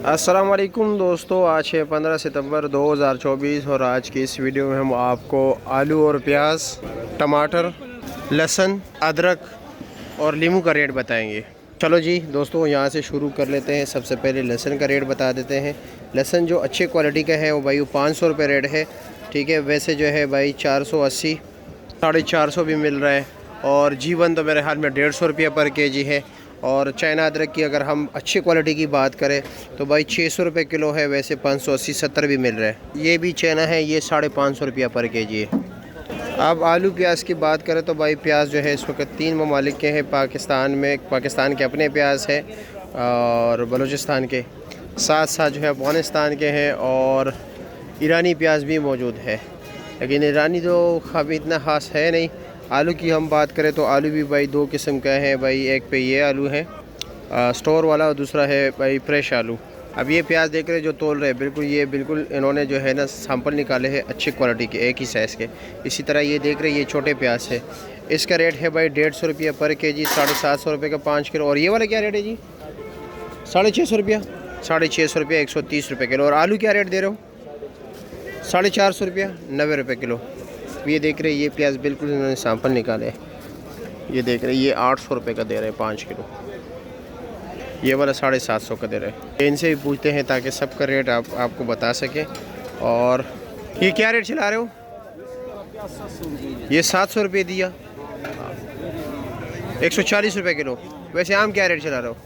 अस्सलाम वालेकुम दोस्तों, आज है 15 सितंबर 2024 और आज की इस वीडियो में हम आपको आलू और प्याज, टमाटर, लहसुन, अदरक और नींबू का रेट बताएंगे। चलो जी दोस्तों, यहाँ से शुरू कर लेते हैं। सबसे पहले लहसुन का रेट बता देते हैं। लहसुन जो अच्छे क्वालिटी का है वो भाई 500 रुपये रेट है, ठीक है। वैसे जो है भाई 480, 450 भी मिल रहा है। और जीवन तो मेरे हाल में 150 रुपये पर केजी है। और चाइना अदरक की अगर हम अच्छी क्वालिटी की बात करें तो भाई 600 रुपये किलो है। वैसे 580, 70 भी मिल रहा है। ये भी चाइना है, ये 550 रुपया पर केजी है। अब आलू प्याज की बात करें तो भाई प्याज जो है इस वक्त 3 ममालिक के हैं। पाकिस्तान के अपने प्याज है और बलूचिस्तान के, साथ साथ जो है अफ़गानिस्तान के हैं और ईरानी प्याज भी मौजूद है। लेकिन ईरानी तो अभी इतना ख़ास है नहीं। आलू की हम बात करें तो आलू भी भाई 2 किस्म का है भाई। एक पे ये आलू है स्टोर वाला और दूसरा है भाई फ्रेश आलू। अब ये प्याज देख रहे जो तोल रहे बिल्कुल इन्होंने जो है ना सैंपल निकाले हैं अच्छी क्वालिटी के, एक ही साइज़ के। इसी तरह ये देख रहे ये छोटे प्याज है। इसका रेट है भाई 150 रुपया पर केजी, 750 रुपये का 5 किलो। और ये वाला क्या रेट है जी? 650 रुपया, 650 रुपया, 130 रुपये किलो। और आलू क्या रेट दे रहे हो? 450 रुपया, 90 रुपये किलो। ये देख रहे ये प्याज बिल्कुल इन्होंने सैंपल निकाले। ये देख रहे ये 800 रुपये का दे रहे हैं 5 किलो। ये वाला 750 का दे रहे हैं। इनसे भी पूछते हैं ताकि सबका रेट आपको बता सकें। और ये क्या रेट चला रहे हो? ये 700 रुपये दिया, 140 रुपये किलो। वैसे आम क्या रेट चला रहे हो?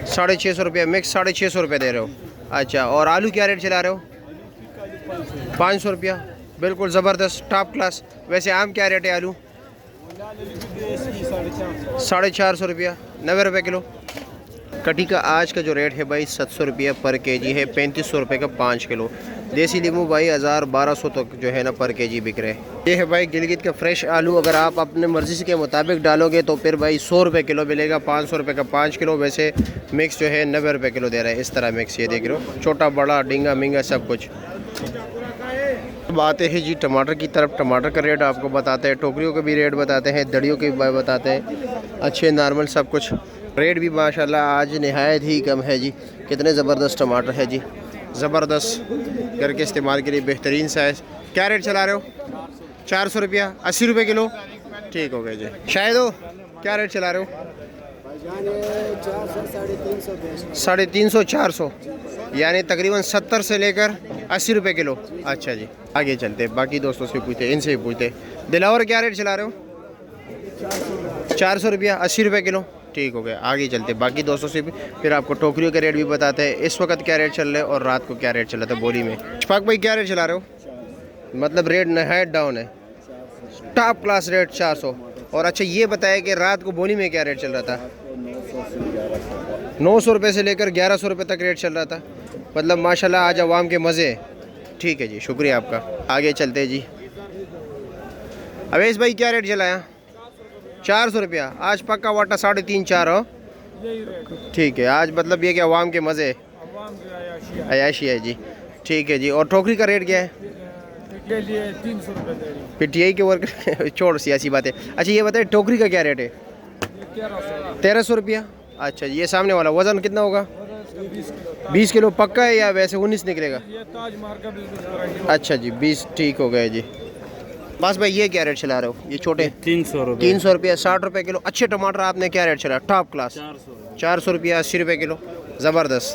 650 रुपये मिक्स, 650 रुपये दे रहे हो। अच्छा, और आलू क्या रेट चला रहे हो? 500 रुपया, बिल्कुल ज़बरदस्त टॉप क्लास। वैसे आम क्या रेट है आलू? 450 रुपया, 90 रुपये किलो। कटी का आज का जो रेट है भाई 700 रुपया पर केजी है, 3500 रुपये का 5 किलो। देसी नींबू भाई 1000-1200 तक जो है ना पर केजी बिक रहे हैं। ये है भाई गिलगित का फ्रेश आलू। अगर आप अपने मर्ज़ी के मुताबिक डालोगे तो फिर भाई 100 रुपये किलो मिलेगा, 500 रुपये का 5 किलो। वैसे मिक्स जो है 90 रुपये किलो दे रहा है। इस तरह मिक्स ये देख रहे हो, छोटा बड़ा डिंगा मिंगा सब कुछ। अब आते हैं जी टमाटर की तरफ। टमाटर का रेट आपको बताते हैं, टोकरियों का भी रेट बताते हैं, दड़ियों के भी बताते हैं। अच्छे नॉर्मल सब कुछ रेट भी माशाल्लाह आज नहायत ही कम है जी। कितने ज़बरदस्त टमाटर है जी, ज़बरदस्त, घर के इस्तेमाल के लिए बेहतरीन साइज़। क्या रेट चला रहे हो? 400 रुपया, 80 रुपये किलो। ठीक हो गया जी। शायद हो क्या रेट चला रहे हो? 350, 400, यानी तकरीबन 70 से लेकर 80 रुपये किलो। अच्छा जी, आगे चलते हैं, बाकी दोस्तों से पूछते, इनसे भी पूछते। दिलावर क्या रेट चला रहे हो? 400 रुपया, 80 रुपये किलो। ठीक हो गया, आगे चलते हैं, बाकी दोस्तों से भी फिर आपको टोकरियों के रेट भी बताते हैं। इस वक्त क्या रेट चल रहे हैं और रात को क्या रेट चल रहा था बोली में। शफाक भाई क्या रेट चला रहे हो? मतलब रेट नहायत डाउन है, टॉप क्लास रेट 400। और अच्छा ये बताया कि रात को बोली में क्या रेट चल रहा था? 900 रुपये से लेकर 1100 रुपये तक रेट चल रहा था। मतलब माशाल्लाह आज अवाम के मज़े। ठीक है जी, शुक्रिया आपका। आगे चलते हैं जी। अवेश भाई क्या रेट चलाया? 400 रुपया। आज पक्का वाटा 3.5-4 हो। ठीक है, आज मतलब ये कि अवाम के मज़े, अयाशी है जी। ठीक है जी। और टोकरी का रेट क्या है? 300 रुपये। PTI के वर्कर छोड़ सियासी बातें। अच्छा ये बताए टोकरी का क्या रेट है? 1300 रुपया। अच्छा, ये सामने वाला वज़न कितना होगा? 20 किलो पक्का है या वैसे 19 निकलेगा? अच्छा जी, 20। ठीक हो गए जी। बस भाई ये क्या रेट चला रहे हो? ये छोटे 300 रुपये। 300 रुपया, 60 रुपये किलो। अच्छे टमाटर आपने क्या रेट चला? टॉप क्लास 400 रुपया, 80 रुपये किलो। ज़बरदस्त।